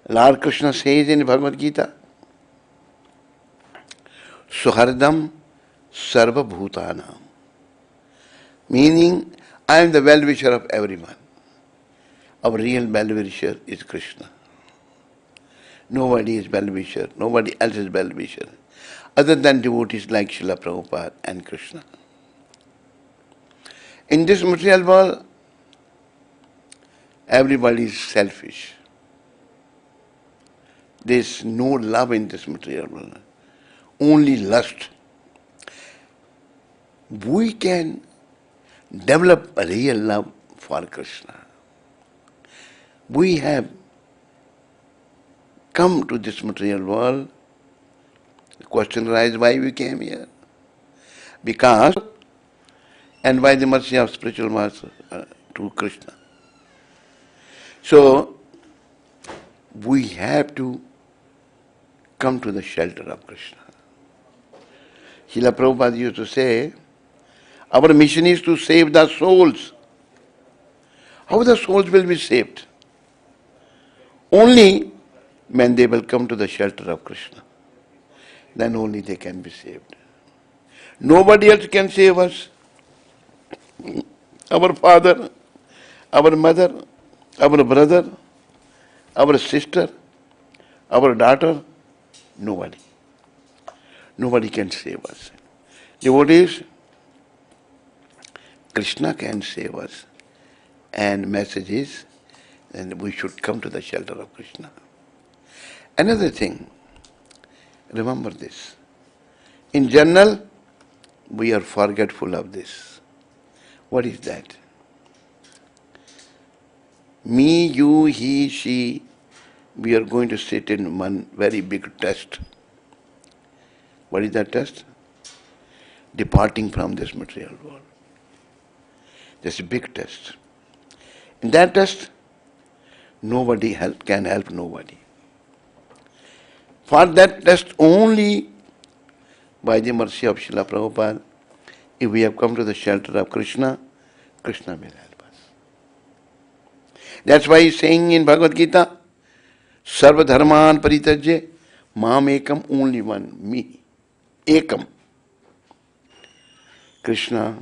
Lord Krishna says in Bhagavad Gita, Suhardam Sarva Bhutanam. Meaning, I am the well-wisher of everyone. Our real well-wisher is Krishna. Nobody is well-wisher, nobody else is well-wisher, other than devotees like Srila Prabhupada and Krishna. In this material world, everybody is selfish. There is no love in this material world, only lust. We can develop a real love for Krishna. We have come to this material world. The question arises why we came here. Because, and by the mercy of spiritual master to Krishna. So, we have to come to the shelter of Krishna. Srila Prabhupada used to say, our mission is to save the souls. How the souls will be saved? Only when they will come to the shelter of Krishna. Then only they can be saved. Nobody else can save us. Our father, our mother, our brother, our sister, our daughter, nobody. Nobody can save us. Devotees, Krishna can save us. And message is, and we should come to the shelter of Krishna. Another thing, remember this. In general, we are forgetful of this. What is that? Me, you, he, she, we are going to sit in one very big test. What is that test? Departing from this material world. That's a big test. In that test, nobody can help nobody. For that test only by the mercy of Srila Prabhupada, if we have come to the shelter of Krishna, Krishna will help us. That's why he's saying in Bhagavad Gita, Sarva dharman paritajya, mam ekam, only one, me. Ekam. Krishna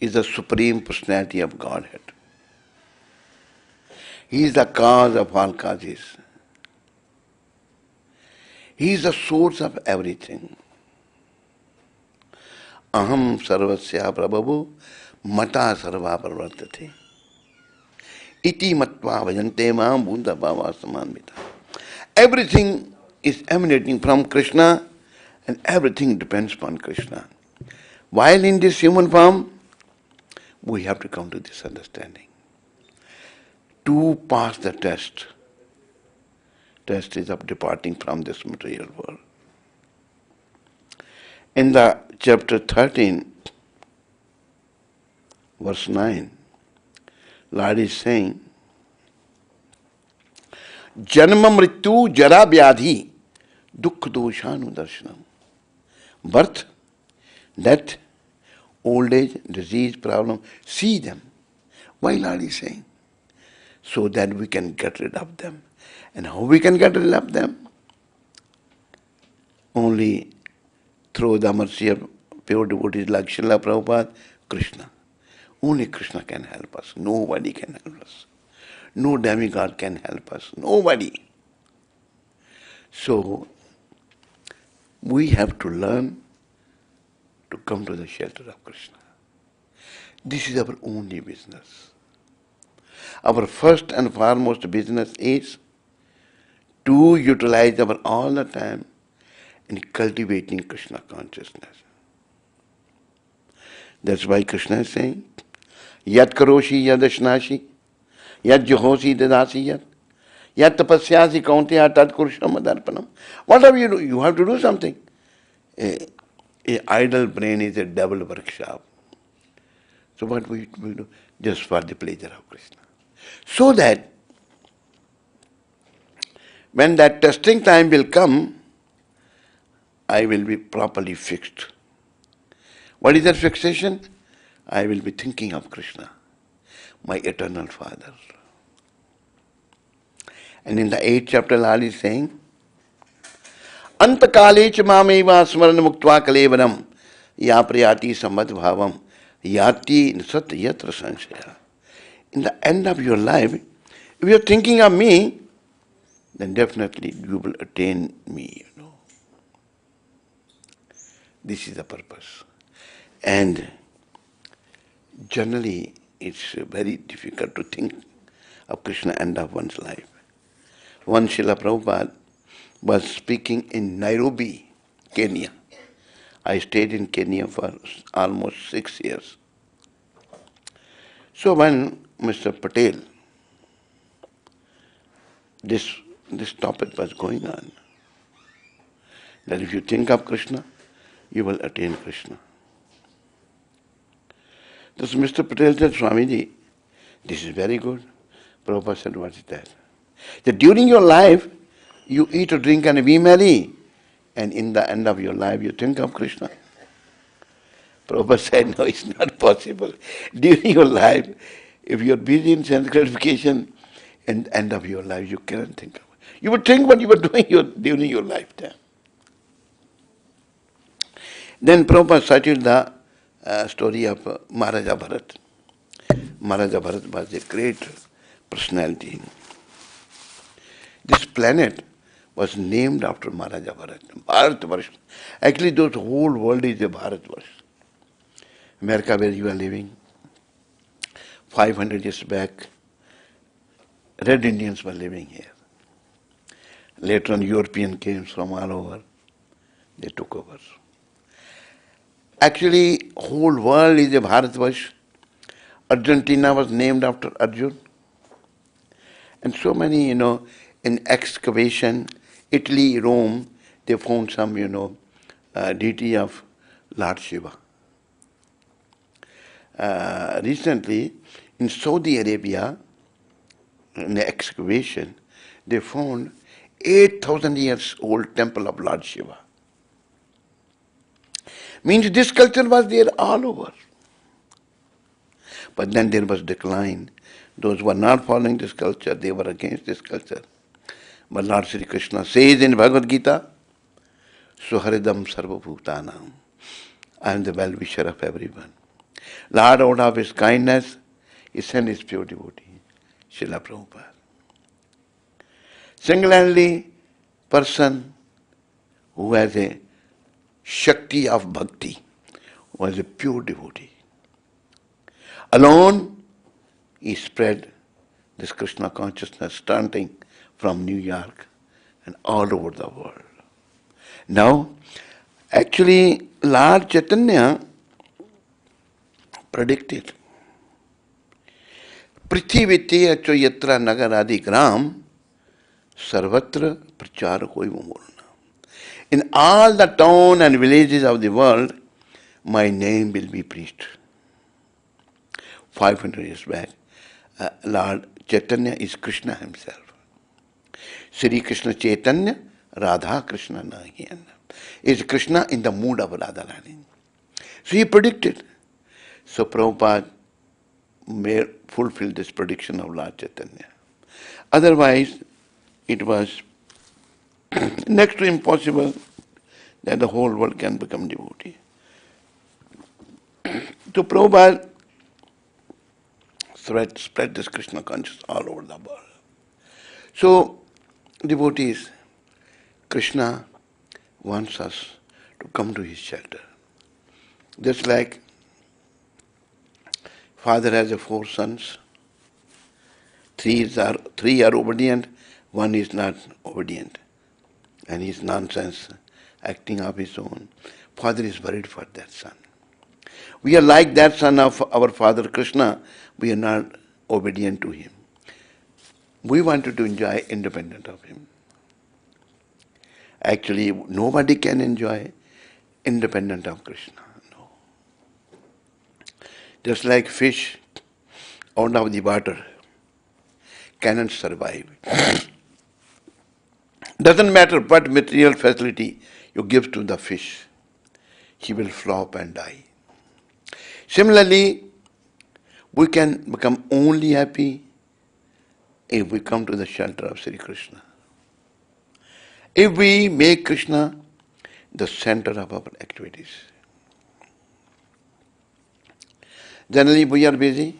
is the Supreme Personality of Godhead. He is the cause of all causes. He is the source of everything. Aham sarvasya prabhavu mata sarva pravartate. Iti matva vajante maam bhunda bhava samanvita. Everything is emanating from Krishna and everything depends upon Krishna. While in this human form, we have to come to this understanding. To pass the test is of departing from this material world. In the chapter 13, verse 9, Lord is saying, Janma mrityu jara vyadhi dukh doshanu darshanam. Birth, death, old age, disease, problem, see them. Why Lord is saying? So that we can get rid of them. And how we can get rid of them? Only through the mercy of pure devotees like Srila Prabhupada, Krishna. Only Krishna can help us. Nobody can help us. No demigod can help us. Nobody. So, we have to learn to come to the shelter of Krishna. This is our only business. Our first and foremost business is to utilize our all the time in cultivating Krishna consciousness. That's why Krishna is saying, Yat karoshi yadashnashi, yat juhosi dadasi yat tapasyasi kaunteya tat kurusham adarpanam. Whatever you do, you have to do something. A idle brain is a devil workshop. So what we do? Just for the pleasure of Krishna. So that when that testing time will come, I will be properly fixed. What is that fixation? I will be thinking of Krishna, my eternal Father. And in the 8th chapter, Lord is saying, Antakale cha mameva smarana muktva kalevanam ya priyati samad bhavam yati nisat yatra sanshaya. In the end of your life, if you are thinking of me, then definitely you will attain me, This is the purpose. And generally, it's very difficult to think of Krishna end of one's life. One Srila Prabhupada was speaking in Nairobi, Kenya. I stayed in Kenya for almost 6 years. So when Mr. Patel, this topic was going on, that if you think of Krishna, you will attain Krishna. Thus Mr. Patel said, Swamiji, this is very good. Prabhupada said, what is that? That during your life, you eat or drink and be merry, and in the end of your life, you think of Krishna. Prabhupada said, no, it's not possible. During your life, if you're busy in sense gratification, in the end of your life, you cannot think of it. You would think what you were doing during your lifetime. Then Prabhupada cited the story of Maharaja Bharat. Maharaja Bharat was a great personality. This planet was named after Maharaja Bharat. Bharatvarsh. Actually, the whole world is a Bharatvarsh. America, where you are living, 500 years back, Red Indians were living here. Later on, European came from all over. They took over. Actually, whole world is a Bharatvarsh. Argentina was named after Arjun. And so many, in excavation, Italy, Rome, they found some, deity of Lord Shiva. Recently, in Saudi Arabia, in the excavation, they found 8,000 years old temple of Lord Shiva. Means this culture was there all over. But then there was decline. Those who were not following this culture, they were against this culture. But Lord Sri Krishna says in Bhagavad Gita, Suharidam Sarvabhutanam. I am the well-wisher of everyone. Lord, out of His kindness, He sent His pure devotee, Srila Prabhupada. Single-handedly, person who has a Shakti of Bhakti, was a pure devotee. Alone, he spread this Krishna consciousness starting from New York and all over the world. Now, actually, Lord Chaitanya predicted, Prithivite acho yatra nagaradi gram sarvatra prachar hoi murna. In all the towns and villages of the world, my name will be preached. 500 years back, Lord Chaitanya is Krishna himself. Sri Krishna Chaitanya, Radha Krishna Nahiyan. Is Krishna in the mood of Radharani. So he predicted. So Prabhupada may fulfill this prediction of Lord Chaitanya. Otherwise, it was next to impossible that the whole world can become devotee. So Prabhupada spread this Krishna consciousness all over the world. So, devotees, Krishna wants us to come to His shelter. Just like father has 4 sons, 3 are obedient, 1 is not obedient, and he's nonsense, acting of his own. Father is worried for that son. We are like that son of our father Krishna. We are not obedient to him. We wanted to enjoy independent of him. Actually, nobody can enjoy independent of Krishna. No. Just like fish out of the water cannot survive. Doesn't matter what material facility you give to the fish, he will flop and die. Similarly, we can become only happy if we come to the shelter of Sri Krishna. If we make Krishna the center of our activities. Generally we are busy.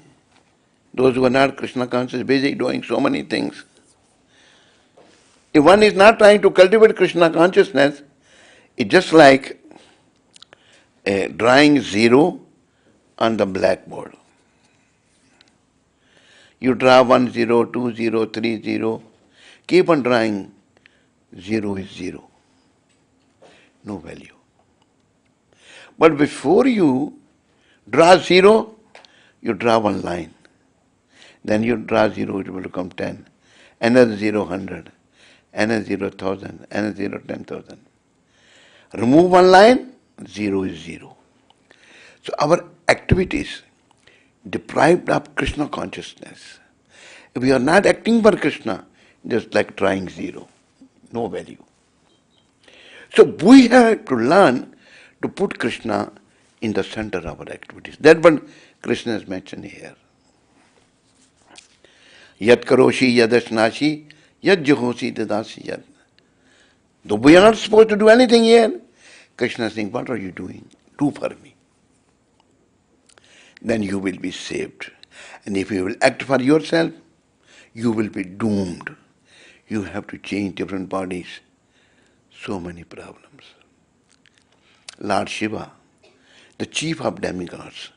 Those who are not Krishna conscious, busy doing so many things. If one is not trying to cultivate Krishna consciousness, it's just like drawing zero on the blackboard. You draw 1 0, 2 0, 3 0, keep on drawing, zero is zero, no value. But before you draw zero, you draw one line. Then you draw zero, it will become 10. Another 0, 100. Another 0, 1,000. Another 0, 10,000. Remove one line, zero is zero. So our activities deprived of Krishna consciousness. If we are not acting for Krishna, just like trying zero, no value. So we have to learn to put Krishna in the center of our activities. That's what Krishna is mentioned here. Yat karoshi yadashnashi yad juhosi dadasi yad. Though we are not supposed to do anything here, Krishna is saying, what are you doing? Do for me. Then you will be saved. And if you will act for yourself, you will be doomed. You have to change different bodies. So many problems. Lord Shiva, the chief of demigods,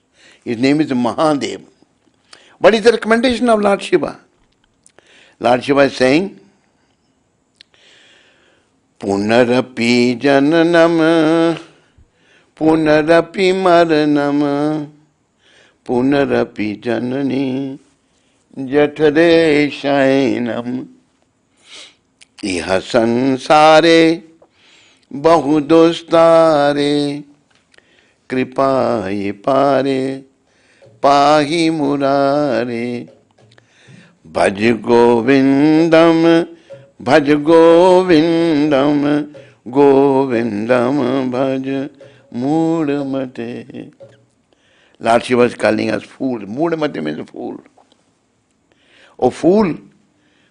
his name is Mahadev. What is the recommendation of Lord Shiva? Lord Shiva is saying, Punarapi jananam, punarapi maranam, punarapi janani, jatare shainam, iha sansare, bahudostare, kripaye pare, pahi murare, bhaj govindam, bhaj govindam, govindam bhaj mudamate. Lord Shiva is calling us fools. Mudamate means fool. Oh fool,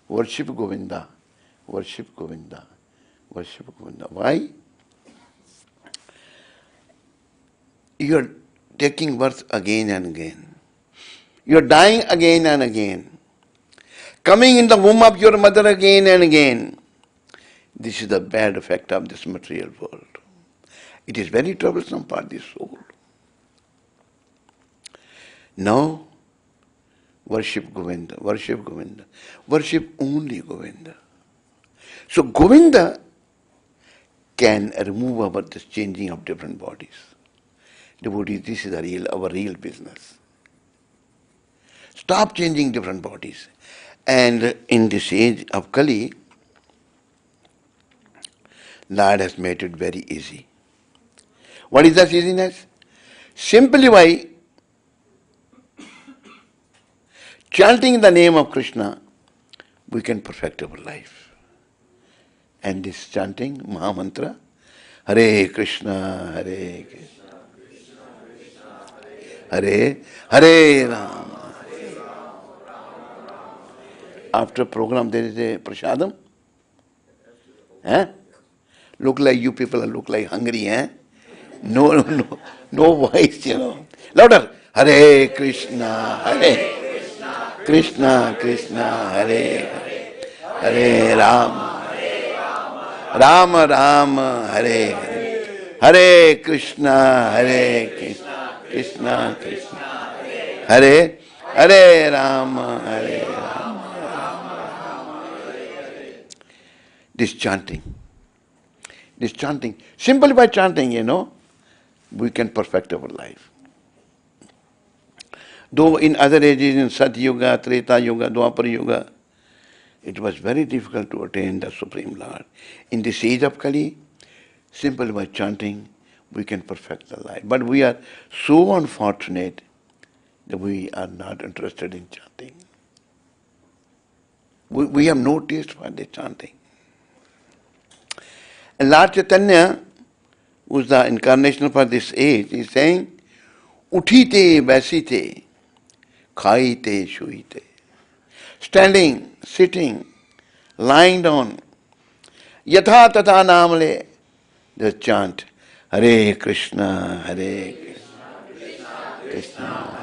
worship Govinda, worship Govinda, worship Govinda. Why? You are taking birth again and again. You are dying again and again. Coming in the womb of your mother again and again. This is the bad effect of this material world. It is very troublesome for the soul. Now, worship Govinda, worship Govinda. Worship only Govinda. So Govinda can remove our this changing of different bodies. Devotees, this is our real business. Stop changing different bodies. And in this age of Kali, Lord has made it very easy. What is that easiness? Simply by chanting the name of Krishna, we can perfect our life. And this chanting, Maha Mantra, Hare Krishna, Hare Krishna, Hare Hare Rama. After program there is a prasadam. Look like you people look like hungry, No voice, Louder. Hare Krishna, Hare Krishna, Krishna, Hare Hare, Hare Rama, Rama Rama, Hare Hare, Hare Krishna, Hare Krishna, Krishna Krishna, Hare Hare Rama, Hare Rama. This chanting, simply by chanting, we can perfect our life. Though in other ages, in Sat Yuga, Treta Yuga, Dwapar Yuga, it was very difficult to attain the Supreme Lord. In this age of Kali, simply by chanting, we can perfect the life. But we are so unfortunate that we are not interested in chanting. We have no taste for the chanting. And Lord Chaitanya, who is the incarnation for this age, is saying, Uthite, Vasite, Khaite, Shuite. standing, sitting, lying down. Yatha tata namale. Just chant Hare Krishna, Hare Krishna, Krishna,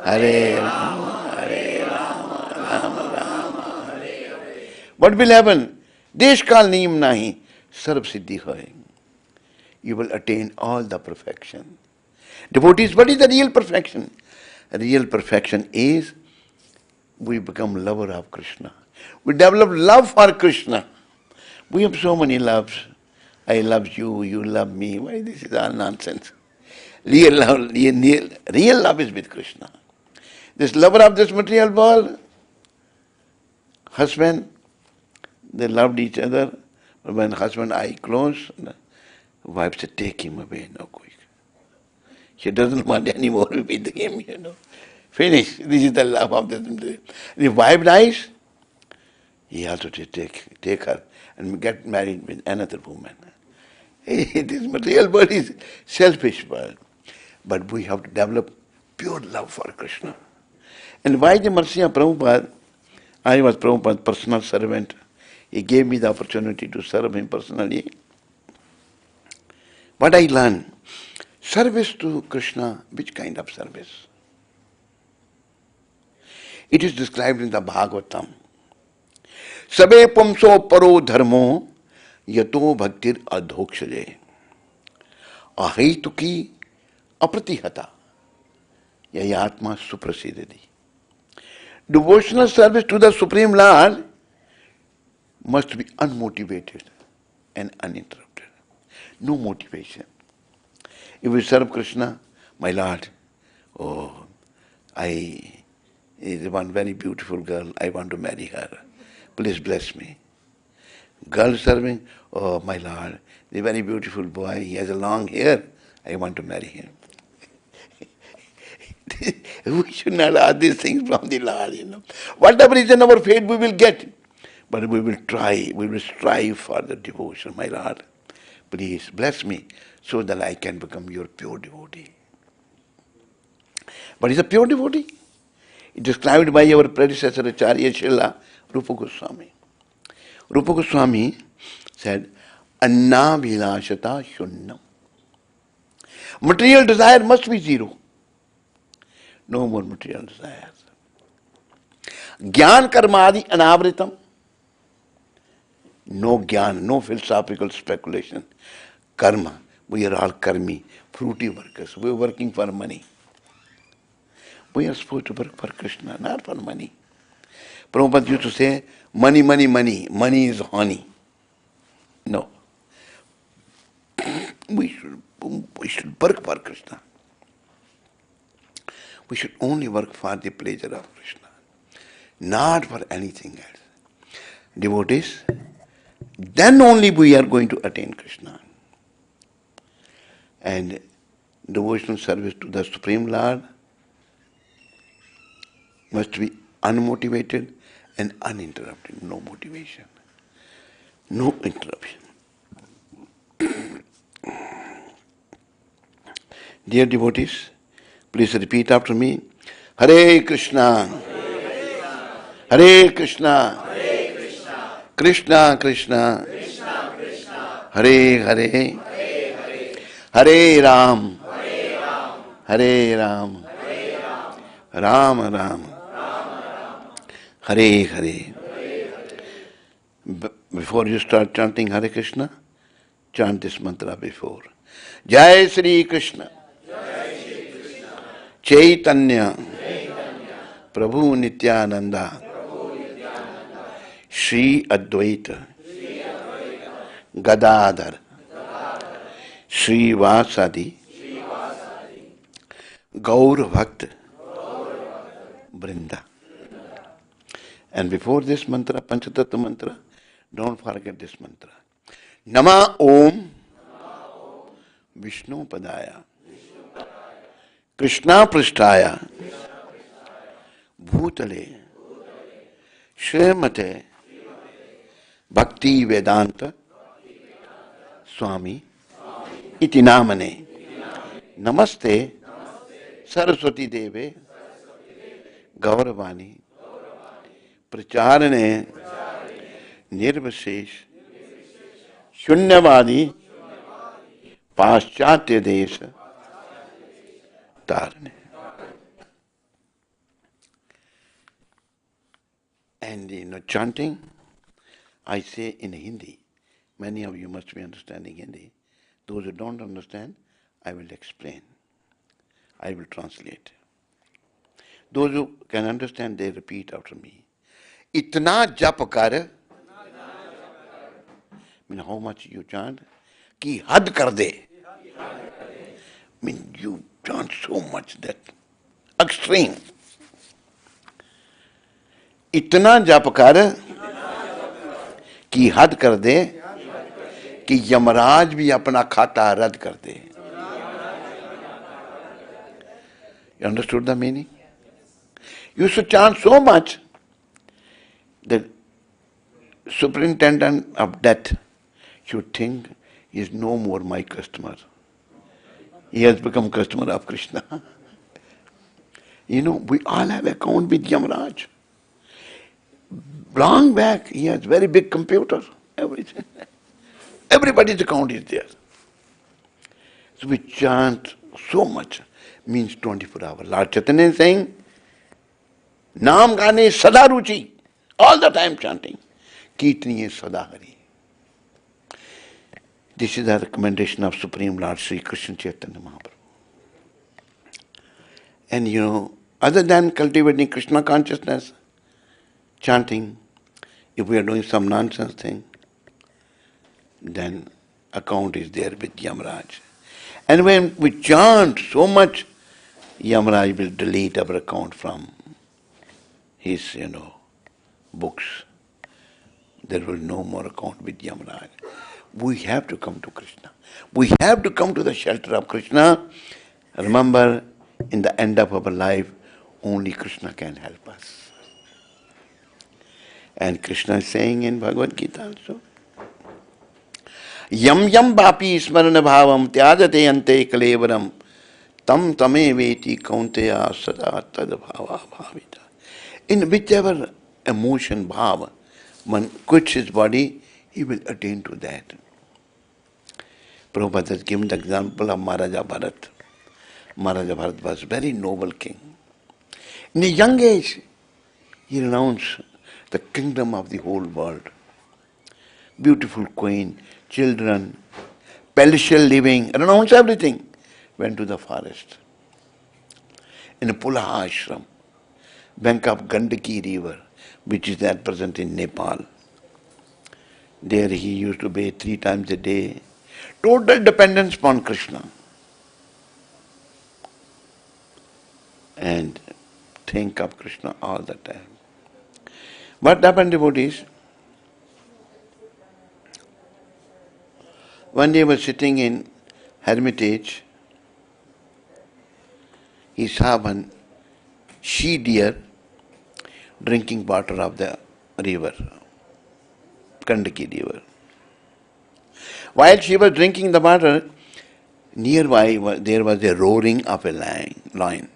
Hare Rama, Hare Rama, Rama Rama, Hare Hare. What will happen? Desh kal niyam nahi, sarv siddhi hoy. You will attain all the perfection. Devotees, what is the real perfection? Real perfection is we become lover of Krishna. We develop love for Krishna. We have so many loves. I love you, you love me. Why this is all nonsense? Real love is with Krishna. This lover of this material world, husband, they loved each other. But when husband eye closed, wife said, take him away, no quick. She doesn't want any more with him, Finish. This is the love of this material. If wife dies, he also said, take her and get married with another woman. This material world is selfish world. But we have to develop pure love for Krishna. And why the mercy of Prabhupada? I was Prabhupada's personal servant. He gave me the opportunity to serve him personally. What I learned? Service to Krishna, which kind of service? It is described in the Bhagavatam. Sabe pamso paro dharmo yato bhaktir adhokshaje ahituki apratihata yayatma suprasidhati. Devotional service to the Supreme Lord must be unmotivated and uninterrupted. No motivation. If we serve Krishna, my Lord, I is one very beautiful girl, I want to marry her. Please bless me. Girl serving, oh my Lord, the very beautiful boy, he has a long hair, I want to marry him. We should not ask these things from the Lord, Whatever is in our fate, we will get. But we will try, we will strive for the devotion, my Lord. Please bless me so that I can become your pure devotee. What is a pure devotee? It is described by our predecessor, Acharya Srila Rupa Goswami. Rupa Goswami said, Anna vilashata shunnam. Material desire must be zero. No more material desires. Gyan karmadi anavritam. No gyan, no philosophical speculation. Karma. We are all karmi, fruity workers. We are working for money. We are supposed to work for Krishna, not for money. Prabhupada used to say, money, money, money. Money is honey. No. We should work for Krishna. We should only work for the pleasure of Krishna, not for anything else. Devotees, then only we are going to attain Krishna. And devotional service to the Supreme Lord must be unmotivated and uninterrupted. No motivation. No interruption. Dear devotees, please repeat after me. Hare Krishna. Hare Krishna. Krishna Krishna. Hare Hare. Hare Ram. Hare Ram. Ram Ram. Hare Hare. Before you start chanting Hare Krishna, chant this mantra before. Jai Sri Krishna. Chaitanya. Prabhu Nityananda. Shri Advaita. Gadadhar. Shri Vasadi. Gaur Bhakt. Brinda. And before this mantra, Panchatattva mantra, don't forget this mantra. Nama Om Vishnu Padaya Krishna Prishtaya Bhutale Srimate Bhakti Vedanta Swami Iti Namane Namaste Saraswati Deve Gauravani प्रचारणे निर्विशेष शून्यवादी पाश्चात्य देश तारने. And chanting, I say in Hindi. Many of you must be understanding Hindi. Those who don't understand, I will explain. I will translate. Those who can understand, they repeat after me. Itna jap kar, mean how much you chant, ki had kar de. Mean you chant so much that extreme. इतना जप कर कि हद कर दे कि यमराज भी अपना खाता रद्द कर दे. You understood the meaning? You should chant so much that superintendent of death should think he is no more my customer. He has become customer of Krishna. We all have account with Yamaraj. Long back, he has very big computer, everything. Everybody's account is there. So we chant so much, means 24 hours. Lord Chaitanya is saying, Naam Gane Sada Ruchi, all the time chanting. Kirtaniye Sada Hari. This is the recommendation of Supreme Lord Sri Krishna Chaitanya Mahaprabhu. And other than cultivating Krishna consciousness, chanting, if we are doing some nonsense thing, then account is there with Yamaraj. And when we chant so much, Yamaraj will delete our account from his, books. There will no more account with Yamaraj. We have to come to Krishna. We have to come to the shelter of Krishna. Remember, in the end of our life, only Krishna can help us. And Krishna is saying in Bhagavad Gita also, Yam yam vapi smarana bhavam tyajate ante kalevaram tam tame veti kaunteya sada tad bhava bhavita. In whichever emotion, bhava, one quits his body, he will attain to that. Prabhupada has given the example of Maharaja Bharat. Maharaja Bharat was a very noble king. In a young age, he renounced the kingdom of the whole world. Beautiful queen, children, palatial living, renounced everything. Went to the forest. In a Pulaha ashram, bank of Gandaki river, which is at present in Nepal. There he used to bathe 3 times a day. Total dependence upon Krishna. And think of Krishna all the time. What happened, devotees? One day he was sitting in hermitage. He saw one she deer drinking water of the river, Gandaki river. While she was drinking the water, nearby there was a roaring of a lion.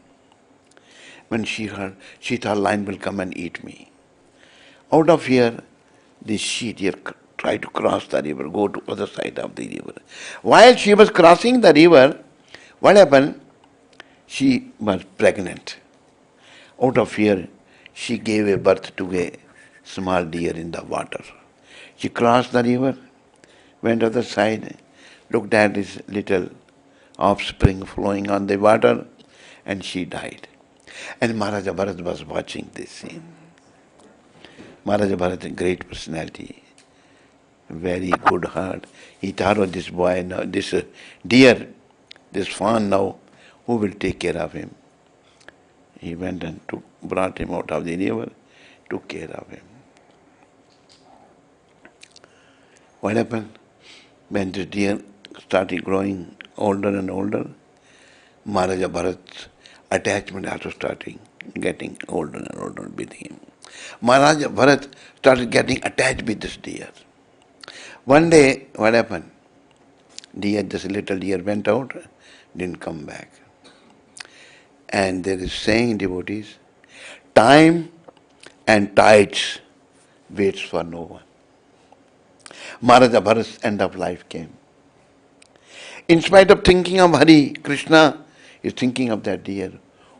When she heard, she thought lion will come and eat me. Out of fear, this she deer tried to cross the river, go to other side of the river. While she was crossing the river, what happened? She was pregnant. Out of fear, she gave a birth to a small deer in the water. She crossed the river, went to the other side, looked at his little offspring flowing on the water, and she died. And Maharaja Bharat was watching this scene. Maharaja Bharat, a great personality, very good heart. He thought of this boy now, this deer, this fawn now, who will take care of him? He went and brought him out of the river, took care of him. What happened? When the deer started growing older and older, Maharaja Bharat's attachment also started getting older and older with him. Maharaja Bharat started getting attached with this deer. One day, what happened? This little deer went out, didn't come back. And there is saying, devotees, time and tides waits for no one. Maharaj Bharat's end of life came. In spite of thinking of Hari, Krishna is thinking of that deer.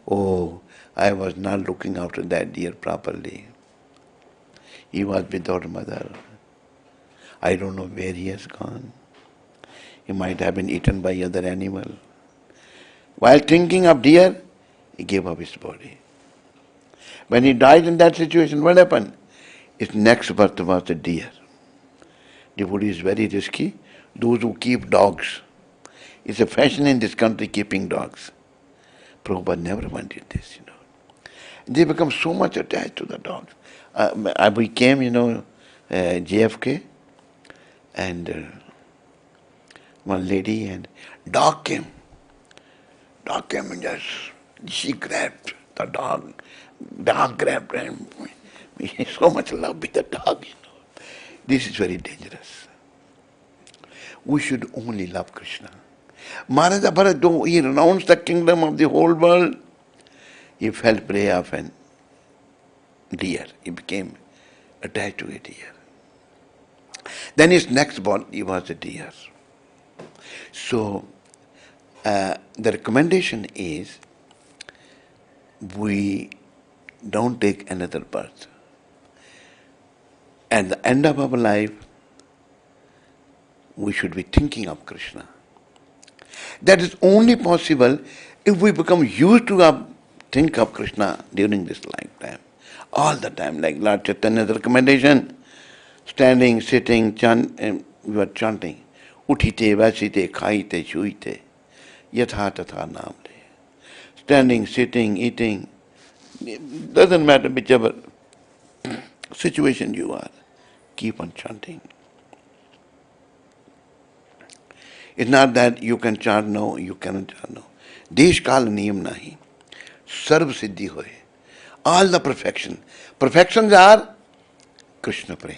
Oh, I was not looking after that deer properly. He was without mother. I don't know where he has gone. He might have been eaten by other animal. While thinking of deer, he gave up his body. When he died in that situation, what happened? His next birth was a deer. Devotee is very risky. Those who keep dogs. It's a fashion in this country keeping dogs. Prabhupada never wanted this, They become so much attached to the dogs. We came, JFK, and one lady and dog came. Dog came and just, she grabbed the dog. Dog grabbed him. So much love with the dog, This is very dangerous. We should only love Krishna. Maharaj Bharat, though he renounced the kingdom of the whole world, he felt prey of an deer. He became attached to a deer. Then his next body was a deer. So, the recommendation is we don't take another birth. At the end of our life, we should be thinking of Krishna. That is only possible if we become used to think of Krishna during this lifetime. All the time, like Lord Chaitanya's recommendation, standing, sitting, we were chanting, Uthite, vasite, khaite, shuite, yatha tatha namde. Standing, sitting, eating, doesn't matter whichever situation you are, keep on chanting. It's not that you can chant no, you cannot chant no. Desh kal niyam nahi. Sarv siddhi hoye. All the perfection. Perfections are Krishna prem.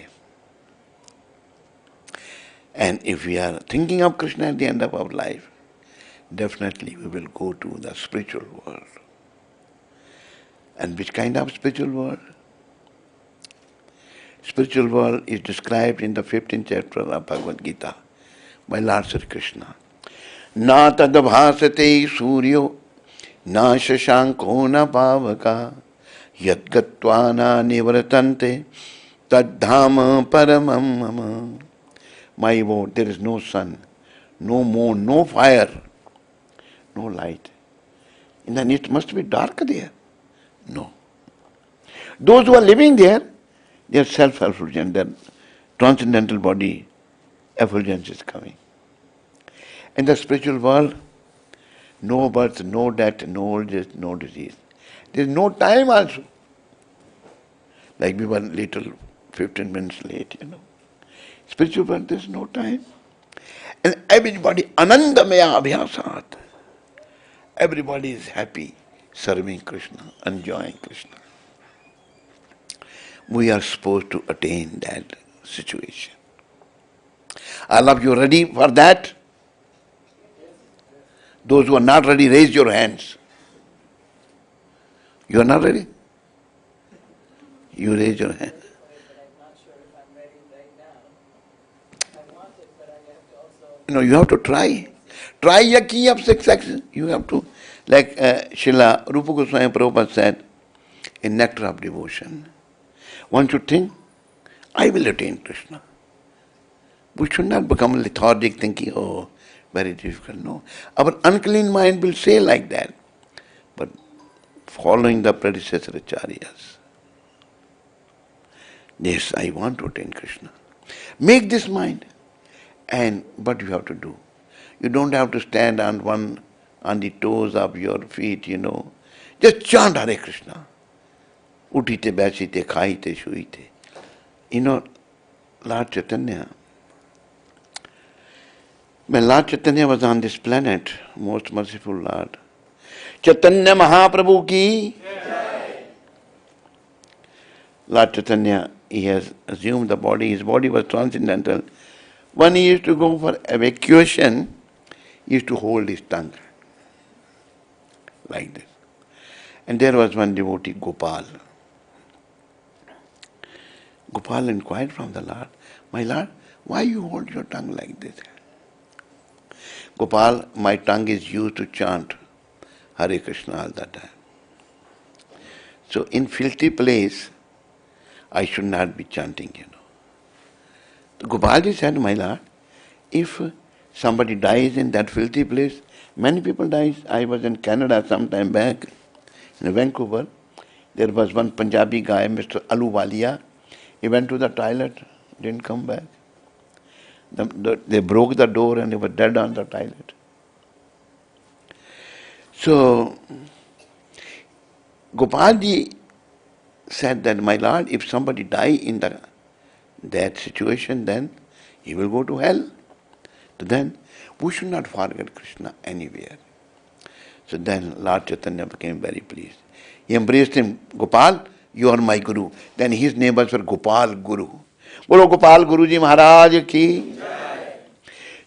And if we are thinking of Krishna at the end of our life, definitely we will go to the spiritual world. And which kind of spiritual world? Spiritual world is described in the 15th chapter of Bhagavad Gita by Lord Sri Krishna. Na tadabhasate suryo na shashanko na pavaka yad gatva na nivratante tad dhama paramam mama. My word, there is no sun, no moon, no fire, no light. And then it must be dark there. No. Those who are living there, they are self-effulgent, their transcendental body effulgence is coming. In the spiritual world, no birth, no death, no old age, no disease. There is no time also. Like we were little 15 minutes late, Spiritual world, there is no time. And everybody, anandamaya abhyasat. Everybody is happy serving Krishna, enjoying Krishna. We are supposed to attain that situation. All of you ready for that? Those who are not ready, raise your hands. You are not ready? You raise your hand. You have to try. Try a key of success. You have to. Like Srila Rupa Goswami Prabhupada said in Nectar of Devotion, one should think, I will attain Krishna. We should not become lethargic thinking, oh, very difficult. No. Our unclean mind will say like that. But following the predecessor acharyas, yes, I want to attain Krishna. Make this mind. And what you have to do? You don't have to stand on the toes of your feet, Just chant Hare Krishna. Uthite, baisite, khaite, shuite. Lord Chaitanya, when Lord Chaitanya was on this planet, most merciful Lord, Chaitanya Mahaprabhu ki, Lord Chaitanya, he has assumed the body, his body was transcendental. When he used to go for evacuation, he used to hold his tongue like this. And there was one devotee, Gopal. Gopal inquired from the Lord, my Lord, why you hold your tongue like this? Gopal, my tongue is used to chant Hare Krishna all the time. So in filthy place, I should not be chanting. Gopalji said, my Lord, if somebody dies in that filthy place, many people die. I was in Canada some time back, in Vancouver. There was one Punjabi guy, Mr. Aluwalia. He went to the toilet, didn't come back. They broke the door and he was dead on the toilet. So, Gopalji said that, my Lord, if somebody die in that situation, then he will go to hell. So then, we should not forget Krishna anywhere. So then Lord Chaitanya became very pleased. He embraced him, Gopal, you are my Guru. Then his neighbors were Gopal Guru. Bolo Gopal Guruji Maharaj ki.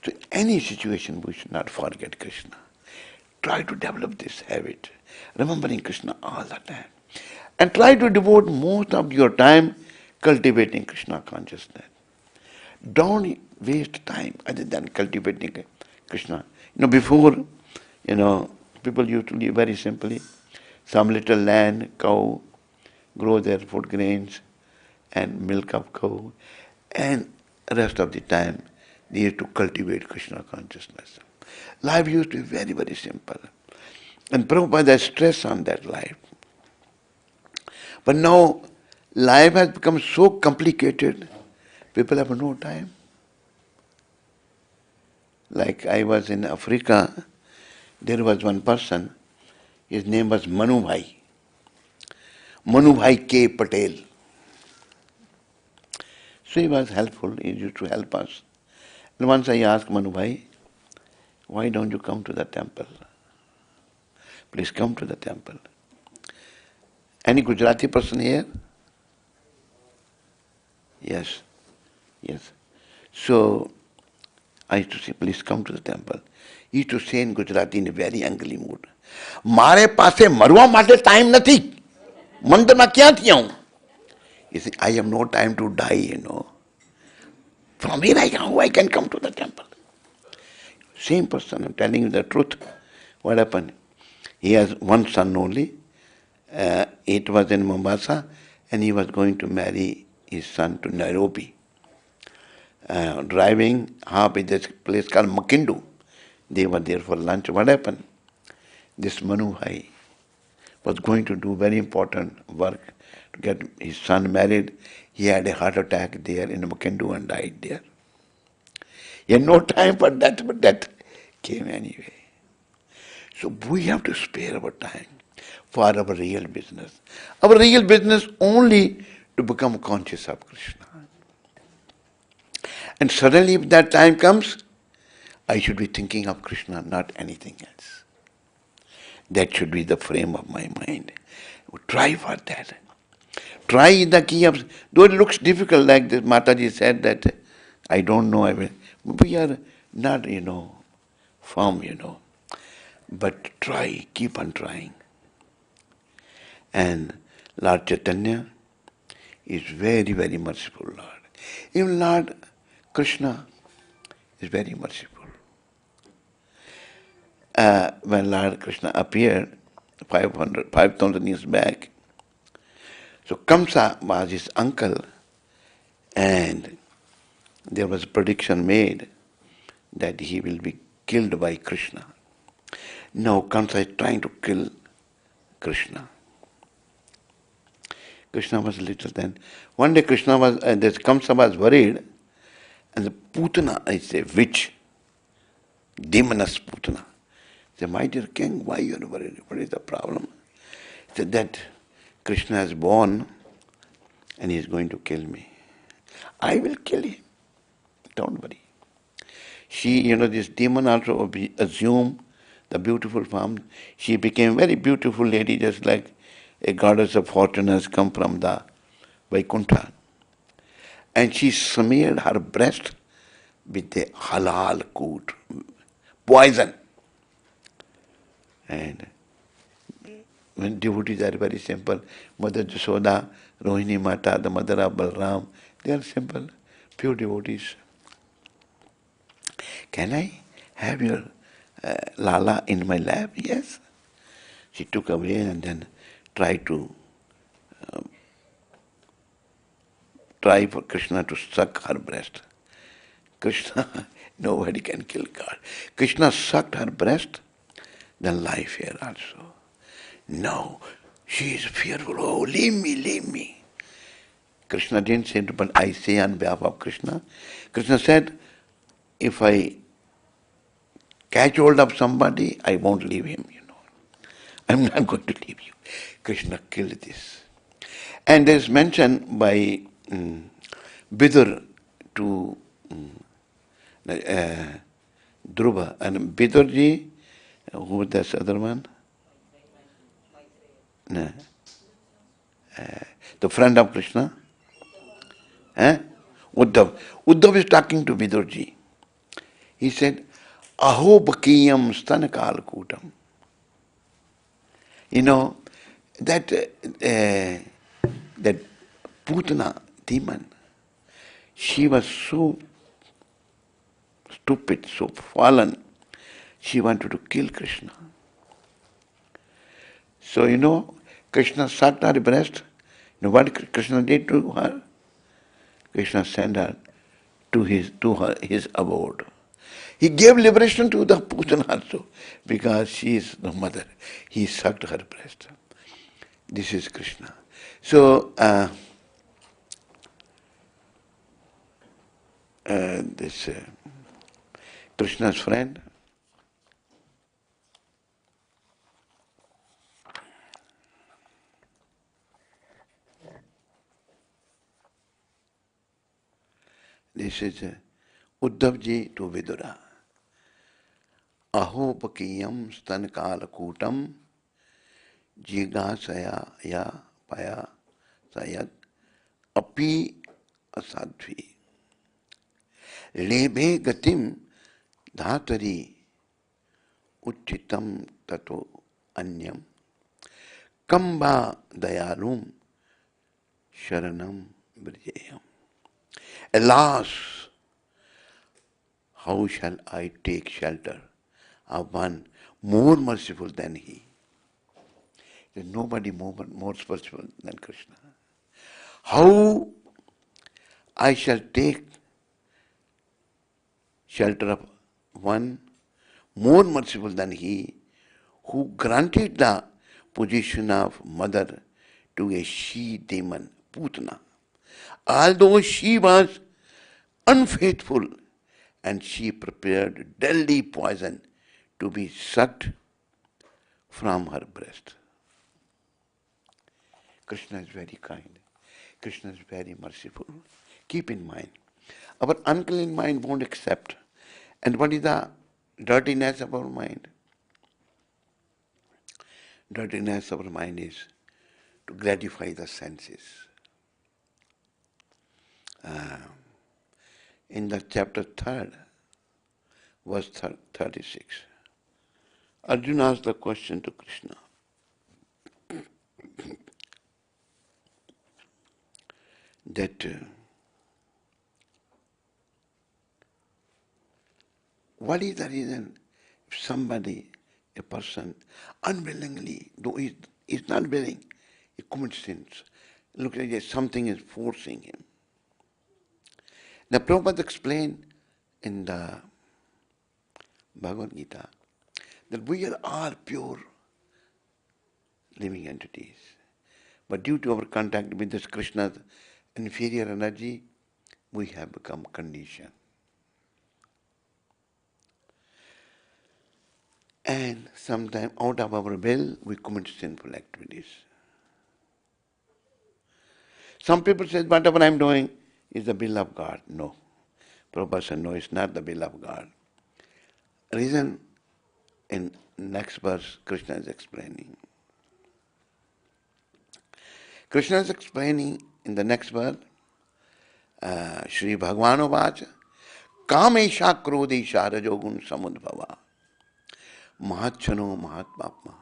So any situation we should not forget Krishna. Try to develop this habit, remembering Krishna all the time. And try to devote most of your time cultivating Krishna consciousness. Don't waste time other than cultivating Krishna. Before, people used to live very simply. Some little land, cow, grow their food grains and milk of cow. And rest of the time, they used to cultivate Krishna consciousness. Life used to be very, very simple. And Prabhupada has stress on that life. But now, life has become so complicated, people have no time. Like I was in Africa, there was one person, his name was Manu Bhai K. Patel. So he was helpful, he used to help us. And once I asked Manu Bhai, why don't you come to the temple? Please come to the temple. Any Gujarati person here? Yes. So I used to say, please come to the temple. He used to say in Gujarati in a very angry mood, મારે પાસે મરવા માટે time નથી. મંદિરમાં ક્યાંથી આવું? He said, I have no time to die. From here how I can come to the temple? Same person, I'm telling you the truth. What happened? He has one son only. It was in Mombasa, and he was going to marry his son to Nairobi. Driving half in this place called Makindu. They were there for lunch. What happened? This Manu Bhai was going to do very important work to get his son married. He had a heart attack there in Makindu and died there. He had no time for that, but that came anyway. So we have to spare our time for our real business. Our real business only to become conscious of Krishna. And suddenly if that time comes, I should be thinking of Krishna, not anything else. That should be the frame of my mind. Try for that. Try the key of, though it looks difficult, like this Mataji said that I don't know, we are not, firm, but try, keep on trying. And Lord Chaitanya is very, very merciful Lord. Even Lord Krishna is very merciful. When Lord Krishna appeared 5,000 years back, so Kamsa was his uncle, and there was a prediction made that he will be killed by Krishna. Now Kamsa is trying to kill Krishna. Krishna was little then. One day Kamsa was worried, and the Putana, I say, witch, demoness Putana, said, my dear king, why you are worried? What is the problem? He said that Krishna is born and he is going to kill me. I will kill him. Don't worry. She, this demon also assumed the beautiful form. She became very beautiful lady, just like a goddess of fortune has come from the Vaikuntha. And she smeared her breast with a halal coat, poison. And when devotees are very simple, Mother Jasoda Rohini Mata, the mother of Balram, they are simple, pure devotees. Can I have your Lala in my lap? Yes. She took away and then tried to try for Krishna to suck her breast. Krishna, nobody can kill God. Krishna sucked her breast, then life here also. No, she is fearful. Oh, leave me, leave me. Krishna didn't say it, but I say on behalf of Krishna. Krishna said, if I catch hold of somebody, I won't leave him, you know. I'm not going to leave you. Krishna killed this. And there's mention by Bidur to Dhruva. And Bidurji, who was this other one? No. The friend of Krishna? Uddhav. Uddhav is talking to Vidurji. He said, Aho bakiyam stanakal kutam. You know, that Putana demon, she was so stupid, so fallen, she wanted to kill Krishna. So, you know, Krishna sucked her breast. You know what Krishna did to her? Krishna sent her to his abode. He gave liberation to the Putana also, because she is the mother. He sucked her breast. This is Krishna. So, this Krishna's friend, this is Uddhavji to Vidura. Aho pakiyam stankala kutam jigasaya ya paya sayat api asadvi lebe gatim dhatari uchitam tato anyam kamba dayalum sharanam brjeyam. Alas, how shall I take shelter of one more merciful than he? There is nobody more merciful than Krishna. How I shall take shelter of one more merciful than he who granted the position of mother to a she-demon, Putana. Although she was unfaithful and she prepared deadly poison to be sucked from her breast. Krishna is very kind. Krishna is very merciful. Keep in mind, our unclean mind won't accept. And what is the dirtiness of our mind? Dirtiness of our mind is to gratify the senses. In the chapter 3, verse 36, Arjuna asked the question to Krishna. That what is the reason if somebody, a person, unwillingly, though he is not willing, he commits sins, looks like something is forcing him. The Prabhupada explained in the Bhagavad Gita that we are all pure living entities. But due to our contact with this Krishna's inferior energy, we have become conditioned. And sometimes out of our will, we commit sinful activities. Some people say, whatever I'm doing is the will of God. No. Prabhupada said, no, it's not the will of God. Reason, in next verse, Krishna is explaining. Krishna is explaining in the next verse, Shri Bhagavano Vacha, Kamesha Krodesha Rajogun Samudbhava, Mahachano Mahatmapma,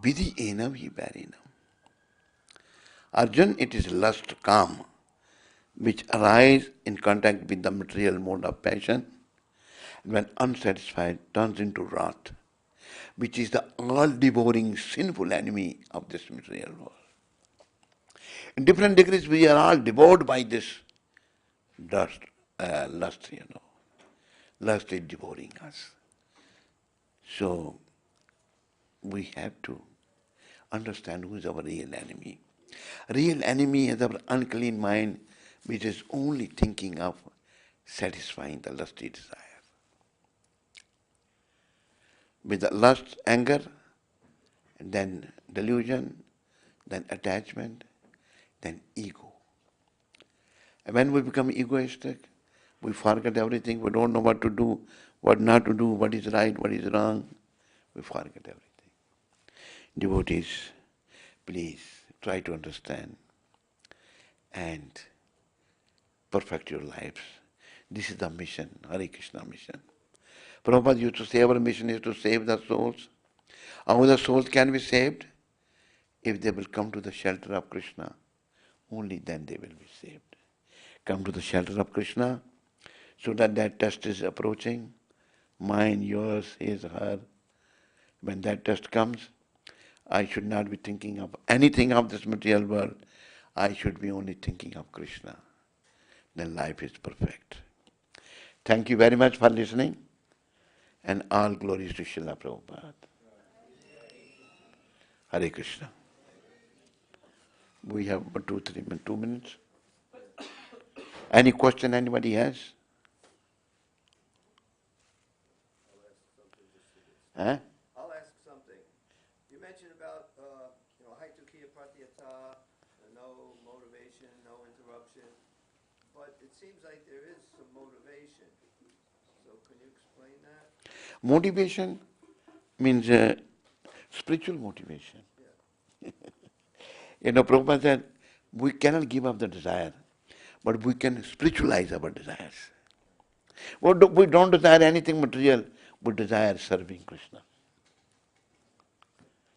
Vidhi Enam Hi Barinam. Arjun, it is lust, calm, which arise in contact with the material mode of passion, when unsatisfied turns into wrath, which is the all-devouring sinful enemy of this material world. In different degrees, we are all devoured by this lust, Lust is devouring us. So, we have to understand who is our real enemy. Real enemy is our unclean mind, which is only thinking of satisfying the lusty desire. With the lust, anger, then delusion, then attachment, then ego. And when we become egoistic, we forget everything, we don't know what to do, what not to do, what is right, what is wrong. We forget everything. Devotees, please try to understand and perfect your lives. This is the mission, Hare Krishna mission. Prabhupada used to say our mission is to save the souls. How the souls can be saved? If they will come to the shelter of Krishna, only then they will be saved. Come to the shelter of Krishna, so that test is approaching. Mine, yours, his, her. When that test comes, I should not be thinking of anything of this material world. I should be only thinking of Krishna. Then life is perfect. Thank you very much for listening. And all glories to Srila Prabhupada. Hare Krishna. We have about 2 minutes. Any question anybody has? I'll ask something. You mentioned about Haitukiya Pratyata, no motivation, no interruption, but it seems like there is some motivation. So can you explain that? Motivation means spiritual motivation. Yeah. Prabhupada said, we cannot give up the desire, but we can spiritualize our desires. We don't desire anything material, we desire serving Krishna.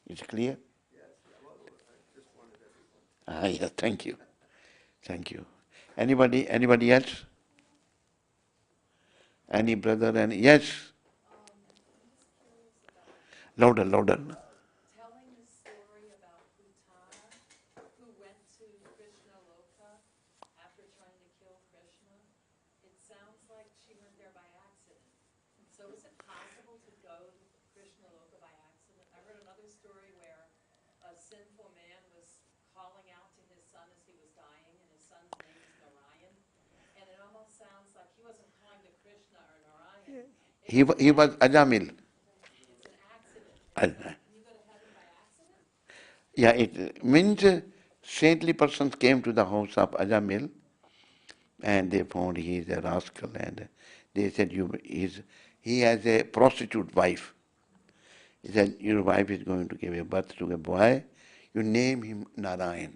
Is it clear? Yes. Well, I just wanted everyone. Yes, thank you. Thank you. Anybody else? Any brother? Yes? Louder. Telling the story about Bhutan, who went to Krishna Loka after trying to kill Krishna, it sounds like she went there by accident. So is it possible to go to Krishna Loka by accident? I heard another story where a sinful man was calling out to his son as he was dying, and his son's name is Narayan. And it almost sounds like he wasn't calling to Krishna or Narayan. He was Ajamil. Yeah, it means saintly persons came to the house of Ajamil and they found he is a rascal and they said he has a prostitute wife. He said, your wife is going to give birth to a boy, you name him Narayan.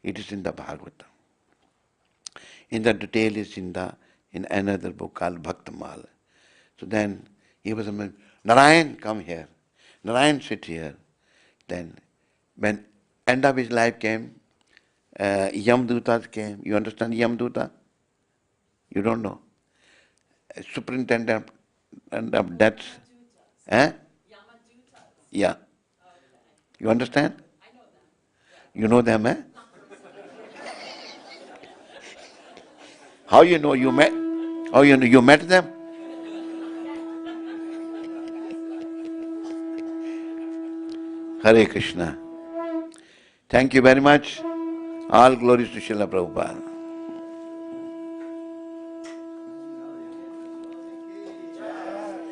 It is in the Bhagavatam. In the detail is in another book called Bhaktamal. So then he was a man, Narayan, come here. Narayan, sit here. Then when end of his life came, Yamdutas came. You understand Yamduta? You don't know? Superintendent of deaths. Eh? Yeah. You understand? I know that. You know them, eh? How you know you met? How you know you met them? Hare Krishna. Thank you very much. All glories to Srila Prabhupada.